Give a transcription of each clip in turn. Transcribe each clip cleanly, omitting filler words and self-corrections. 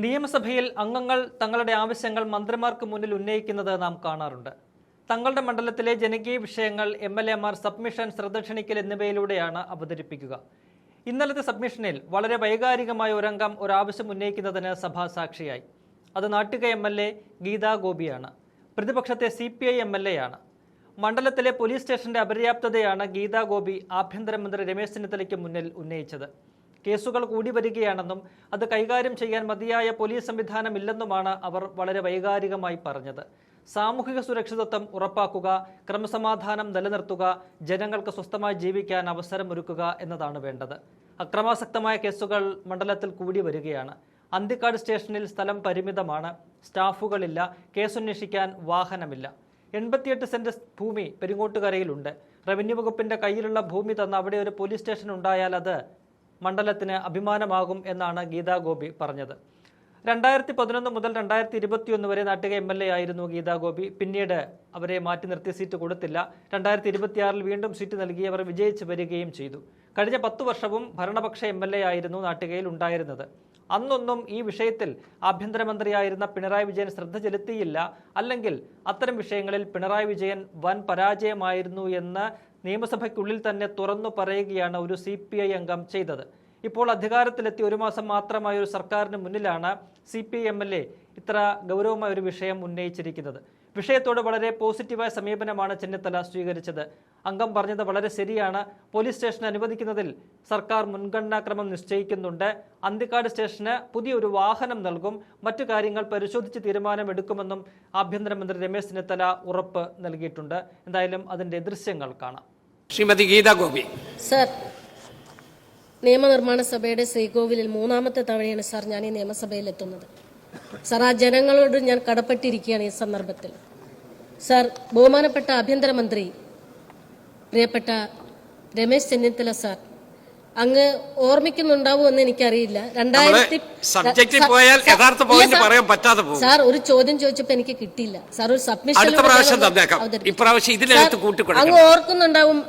നിയമസഭയിൽ അംഗങ്ങൾ തങ്ങളുടെ ആവശ്യങ്ങൾ മന്ത്രിമാർക്ക് മുന്നിൽ ഉന്നയിക്കുന്നത് നാം കാണാറുണ്ട്. തങ്ങളുടെ മണ്ഡലത്തിലെ ജനകീയ വിഷയങ്ങൾ എംഎൽഎമാർ സബ്മിഷൻ, ശ്രദ്ധ ക്ഷണിക്കൽ എന്നിവയിലൂടെയാണ് അവതരിപ്പിക്കുക. ഇന്നലത്തെ സബ്മിഷനിൽ വളരെ വൈകാരികമായ ഒരംഗം ഒരാവശ്യം ഉന്നയിക്കുന്നതിന് സഭാ സാക്ഷിയായി. അത് നാട്ടിക എംഎൽഎ ഗീതാ ഗോപിയാണ്. പ്രതിപക്ഷത്തെ CPI എംഎൽഎയാണ്. മണ്ഡലത്തിലെ പോലീസ് സ്റ്റേഷന്റെ അപര്യാപ്തതയാണ് ഗീതാ ഗോപി ആഭ്യന്തരമന്ത്രി രമേശ് ചെന്നിത്തലയ്ക്ക് മുന്നിൽ ഉന്നയിച്ചത്. കേസുകൾ കൂടി വരികയാണെന്നും അത് കൈകാര്യം ചെയ്യാൻ മതിയായ പോലീസ് സംവിധാനമില്ലെന്നുമാണ് അവർ വളരെ വൈകാരികമായി പറഞ്ഞത്. സാമൂഹിക സുരക്ഷിതത്വം ഉറപ്പാക്കുക, ക്രമസമാധാനം നിലനിർത്തുക, ജനങ്ങൾക്ക് സ്വസ്ഥമായി ജീവിക്കാൻ അവസരമൊരുക്കുക എന്നതാണ് വേണ്ടത്. അക്രമാസക്തമായ കേസുകൾ മണ്ഡലത്തിൽ കൂടി വരികയാണ്. അന്തിക്കാട് സ്റ്റേഷനിൽ സ്ഥലം പരിമിതമാണ്, സ്റ്റാഫുകളില്ല, കേസന്വേഷിക്കാൻ വാഹനമില്ല. 88 സെന്റ് ഭൂമി പെരിങ്ങോട്ടുകരയിലുണ്ട്. റവന്യൂ വകുപ്പിന്റെ കയ്യിലുള്ള ഭൂമി തന്ന അവിടെ ഒരു പോലീസ് സ്റ്റേഷൻ ഉണ്ടായാൽ അത് മണ്ഡലത്തിന് അഭിമാനമാകും എന്നാണ് ഗീതാ ഗോപി പറഞ്ഞത്. 2011 മുതൽ 2021 വരെ നാട്ടിക MLA ആയിരുന്നു ഗീതാ ഗോപി. പിന്നീട് അവരെ മാറ്റി നിർത്തി സീറ്റ് കൊടുത്തില്ല. 2026 വീണ്ടും സീറ്റ് നൽകി അവർ വിജയിച്ചു വരികയും ചെയ്തു. കഴിഞ്ഞ 10 വർഷവും ഭരണപക്ഷ MLA ആയിരുന്നു നാട്ടികയിൽ ഉണ്ടായിരുന്നത്. അന്നൊന്നും ഈ വിഷയത്തിൽ ആഭ്യന്തരമന്ത്രിയായിരുന്ന പിണറായി വിജയൻ ശ്രദ്ധ ചെലുത്തിയില്ല. അല്ലെങ്കിൽ അത്തരം വിഷയങ്ങളിൽ പിണറായി വിജയൻ വൻ പരാജയമായിരുന്നു എന്ന് നിയമസഭയ്ക്കുള്ളിൽ തന്നെ തുറന്നു പറയുകയാണ് ഒരു CPI അംഗം ചെയ്തത്. ഇപ്പോൾ അധികാരത്തിലെത്തി 1 മാസം മാത്രമായ ഒരു സർക്കാരിന് മുന്നിലാണ് CPI MLA ഇത്ര ഗൗരവമായ ഒരു വിഷയം ഉന്നയിച്ചിരിക്കുന്നത്. വിഷയത്തോട് വളരെ പോസിറ്റീവായ സമീപനമാണ് ചെന്നിത്തല സ്വീകരിച്ചത്. അംഗം പറഞ്ഞത് വളരെ ശരിയാണ്. പോലീസ് സ്റ്റേഷൻ അനുവദിക്കുന്നതിൽ സർക്കാർ മുൻഗണനാക്രമം നിശ്ചയിക്കുന്നുണ്ട്. അന്തിക്കാട് സ്റ്റേഷന് പുതിയൊരു വാഹനം നൽകും, മറ്റു കാര്യങ്ങൾ പരിശോധിച്ച് തീരുമാനമെടുക്കുമെന്നും ആഭ്യന്തരമന്ത്രി രമേശ് ചെന്നിത്തല ഉറപ്പ് നൽകിയിട്ടുണ്ട്. എന്തായാലും അതിന്റെ ദൃശ്യങ്ങൾ കാണാം. ശ്രീമതി ഗീതാ ഗോപി. സർ, നിയമനിർമ്മാണ സഭയുടെ ശ്രീകോവിലിൽ 3ാമത്തെ തവണയാണ് സാർ ഞാൻ ഈ നിയമസഭയിൽ എത്തുന്നത്. സാർ, ആ ജനങ്ങളോട് ഞാൻ കടപ്പെട്ടിരിക്കുകയാണ് ഈ സന്ദർഭത്തിൽ. സാർ, ബഹുമാനപ്പെട്ട ആഭ്യന്തരമന്ത്രി പ്രിയപ്പെട്ട രമേശ് ചെന്നിത്തല സാർ, അങ്ങ് ഓർമ്മിക്കുന്നുണ്ടാവുമെന്ന് എനിക്കറിയില്ല. സാർ, ഒരു ചോദ്യം ചോദിച്ചപ്പോ എനിക്ക് കിട്ടിയില്ല. സാർ, ഒരു സബ്മിഷൻ അങ്ങ് ഓർക്കുന്നുണ്ടാവും.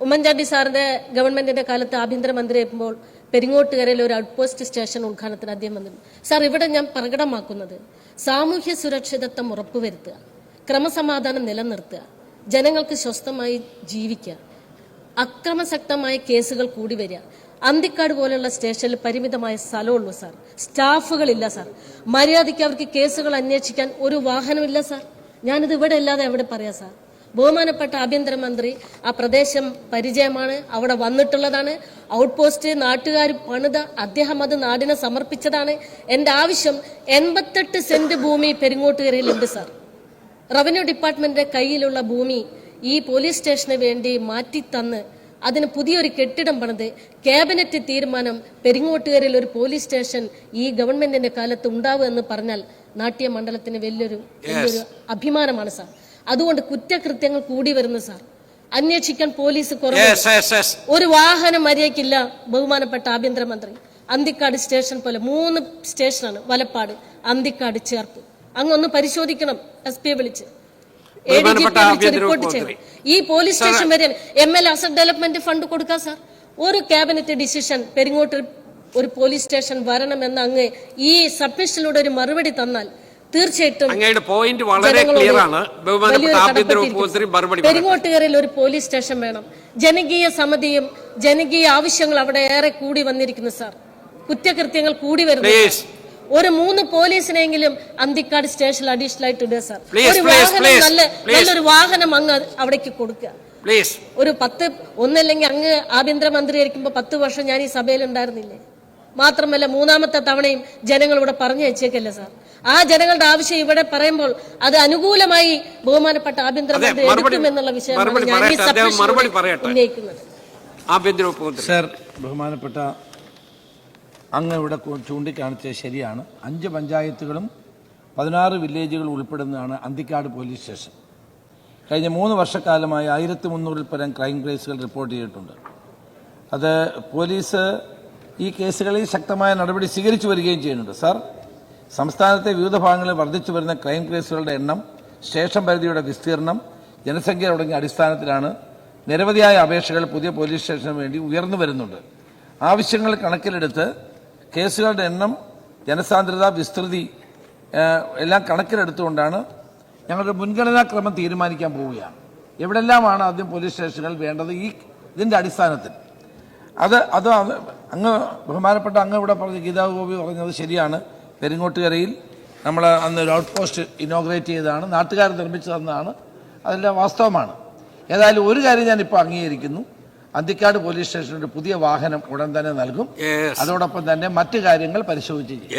ഉമ്മൻചാണ്ടി സാറിന്റെ ഗവൺമെന്റിന്റെ കാലത്ത് ആഭ്യന്തരമന്ത്രി ആകുമ്പോൾ പെരിങ്ങോട്ടുകരയിൽ ഒരു ഔട്ട് പോസ്റ്റ് സ്റ്റേഷൻ ഉദ്ഘാടനത്തിന് അദ്ദേഹം വന്നിരുന്നു. സാർ, ഇവിടെ ഞാൻ പ്രകടമാക്കുന്നത് സാമൂഹ്യ സുരക്ഷിതത്വം ഉറപ്പുവരുത്തുക, ക്രമസമാധാനം നിലനിർത്തുക, ജനങ്ങൾക്ക് സ്വസ്ഥമായി ജീവിക്കുക. അക്രമസക്തമായ കേസുകൾ കൂടി വരിക. അന്തിക്കാട് പോലുള്ള സ്റ്റേഷനിൽ പരിമിതമായ സ്ഥലമുള്ളൂ സാർ, സ്റ്റാഫുകളില്ല സാർ. മര്യാദയ്ക്ക് അവർക്ക് കേസുകൾ അന്വേഷിക്കാൻ ഒരു വാഹനമില്ല സാർ. ഞാനിത് ഇവിടെ അല്ലാതെ എവിടെ പറയാം സാർ? ബഹുമാനപ്പെട്ട ആഭ്യന്തരമന്ത്രി ആ പ്രദേശം പരിചയമാണ്, അവിടെ വന്നിട്ടുള്ളതാണ്. ഔട്ട് പോസ്റ്റ് നാട്ടുകാർ പണിത, അദ്ദേഹം അത് നാടിനെ സമർപ്പിച്ചതാണ്. എന്റെ ആവശ്യം 88 സെന്റ് ഭൂമി പെരിങ്ങോട്ടുകരയിലുണ്ട് സാർ. റവന്യൂ ഡിപ്പാർട്ട്മെന്റിന്റെ കയ്യിലുള്ള ഭൂമി ഈ പോലീസ് സ്റ്റേഷന് വേണ്ടി മാറ്റിത്തന്ന് അതിന് പുതിയൊരു കെട്ടിടം പണിത് ക്യാബിനറ്റ് തീരുമാനം പെരിങ്ങോട്ടുകരയിൽ ഒരു പോലീസ് സ്റ്റേഷൻ ഈ ഗവൺമെന്റിന്റെ കാലത്ത് ഉണ്ടാവുക എന്ന് പറഞ്ഞാൽ നാട്യ മണ്ഡലത്തിന് വലിയൊരു അഭിമാനമാണ് സാർ. അതുകൊണ്ട് കുറ്റകൃത്യങ്ങൾ കൂടി വരുന്നു സാർ. അന്വേഷിക്കാൻ പോലീസ് കുറവ്. ഒരു വാഹനം മര്യാദയ്ക്കില്ല. ബഹുമാനപ്പെട്ട ആഭ്യന്തരമന്ത്രി, അന്തിക്കാട് സ്റ്റേഷൻ പോലെ 3 സ്റ്റേഷനാണ്, വലപ്പാട്, അന്തിക്കാട്, ചേർപ്പ്. അങ്ങൊന്ന് പരിശോധിക്കണം. SP വിളിച്ച് റിപ്പോർട്ട് ചെയ്യണം. ഈ പോലീസ് സ്റ്റേഷൻ വരെ MLA അസറ്റ് ഡെവലപ്മെന്റ് ഫണ്ട് കൊടുക്കാം സാർ. ഒരു ക്യാബിനറ്റ് ഡിസിഷൻ പെരിങ്ങോട്ട് ഒരു പോലീസ് സ്റ്റേഷൻ വരണമെന്ന് അങ്ങ് ഈ സബ്മിഷനിലൂടെ ഒരു മറുപടി തന്നാൽ തീർച്ചയായിട്ടും പെരിങ്ങോട്ടുകരയിൽ ഒരു പോലീസ് സ്റ്റേഷൻ വേണം. ജനകീയ സമിതിയും ജനകീയ ആവശ്യങ്ങൾ അവിടെ ഏറെ കൂടി വന്നിരിക്കുന്നു സാർ. കുറ്റകൃത്യങ്ങൾ കൂടി വരുന്നു. ഒരു 3 പോലീസിനെങ്കിലും അന്തിക്കാട് സ്റ്റേഷനിൽ അഡീഷണൽ ആയിട്ട് ഇടുക സാർ. ഒരു വാഹനം, നല്ലൊരു വാഹനം അങ്ങ് അവിടേക്ക് കൊടുക്കുക. ഒരു 10 ഒന്നല്ലെങ്കിൽ അങ്ങ് ആഭ്യന്തരമന്ത്രി ആയിരിക്കുമ്പോ 10 വർഷം ഞാൻ ഈ സഭയിൽ ഉണ്ടായിരുന്നില്ലേ? മാത്രമല്ല 3ാമത്തെ തവണയും ജനങ്ങൾ ഇവിടെ പറഞ്ഞു വെച്ചേക്കല്ലേ സാർ. ആ ജനങ്ങളുടെ ആവശ്യം ഇവിടെ പറയുമ്പോൾ അത് അനുകൂലമായി ബഹുമാനപ്പെട്ട ആഭ്യന്തരമന്ത്രി എടുക്കുമെന്നുള്ള വിഷയമാണ് ഞാൻ ഈ സബ്മിഷൻ ഉന്നയിക്കുന്നത്. സർ, ബഹുമാനപ്പെട്ട അങ്ങ് ഇവിടെ ചൂണ്ടിക്കാണിച്ചത് ശരിയാണ്. 5 പഞ്ചായത്തുകളും 16 വില്ലേജുകൾ ഉൾപ്പെടുന്നതാണ് അന്തിക്കാട് പോലീസ് സ്റ്റേഷൻ. കഴിഞ്ഞ 3 വർഷക്കാലമായി 1300-ൽ പരം ക്രൈം കേസുകൾ റിപ്പോർട്ട് ചെയ്തിട്ടുണ്ട്. അത് പോലീസ് ഈ കേസുകളിൽ ശക്തമായ നടപടി സ്വീകരിച്ചു വരികയും ചെയ്യുന്നുണ്ട്. സാർ, സംസ്ഥാനത്തെ വിവിധ ഭാഗങ്ങളിൽ വർദ്ധിച്ചു വരുന്ന ക്രൈം കേസുകളുടെ എണ്ണം, സ്റ്റേഷൻ പരിധിയുടെ വിസ്തീർണം, ജനസംഖ്യ തുടങ്ങിയ അടിസ്ഥാനത്തിലാണ് നിരവധിയായ അപേക്ഷകൾ പുതിയ പോലീസ് സ്റ്റേഷന് വേണ്ടി ഉയർന്നു വരുന്നുണ്ട്. ആവശ്യങ്ങൾ കണക്കിലെടുത്ത് കേസുകളുടെ എണ്ണം ജനസാന്ദ്രത, വിസ്തൃതി എല്ലാം കണക്കിലെടുത്തുകൊണ്ടാണ് ഞങ്ങളുടെ മുൻഗണനാക്രമം തീരുമാനിക്കാൻ പോവുകയാണ്. എവിടെല്ലാമാണ് ആദ്യം പോലീസ് സ്റ്റേഷനുകൾ വേണ്ടത് ഇതിൻ്റെ അടിസ്ഥാനത്തിൽ. അത് അങ്ങ് ബഹുമാനപ്പെട്ട അങ്ങ് ഇവിടെ പറഞ്ഞ ഗീതാ ഗോപി പറഞ്ഞത് ശരിയാണ്. പെരിങ്ങോട്ടുകരയിൽ നമ്മൾ അന്ന് ഒരു ഔട്ട് പോസ്റ്റ് ഇനോഗ്രേറ്റ് ചെയ്തതാണ്, നാട്ടുകാർ നിർമ്മിച്ചു തന്നതാണ്, അതെല്ലാം വാസ്തവമാണ്. ഏതായാലും ഒരു കാര്യം ഞാനിപ്പോൾ അംഗീകരിക്കുന്നു, അന്തിക്കാട് പോലീസ് സ്റ്റേഷനൊരു പുതിയ വാഹനം ഉടൻ തന്നെ നൽകും. അതോടൊപ്പം തന്നെ മറ്റു കാര്യങ്ങൾ പരിശോധിച്ച് ചെയ്യും.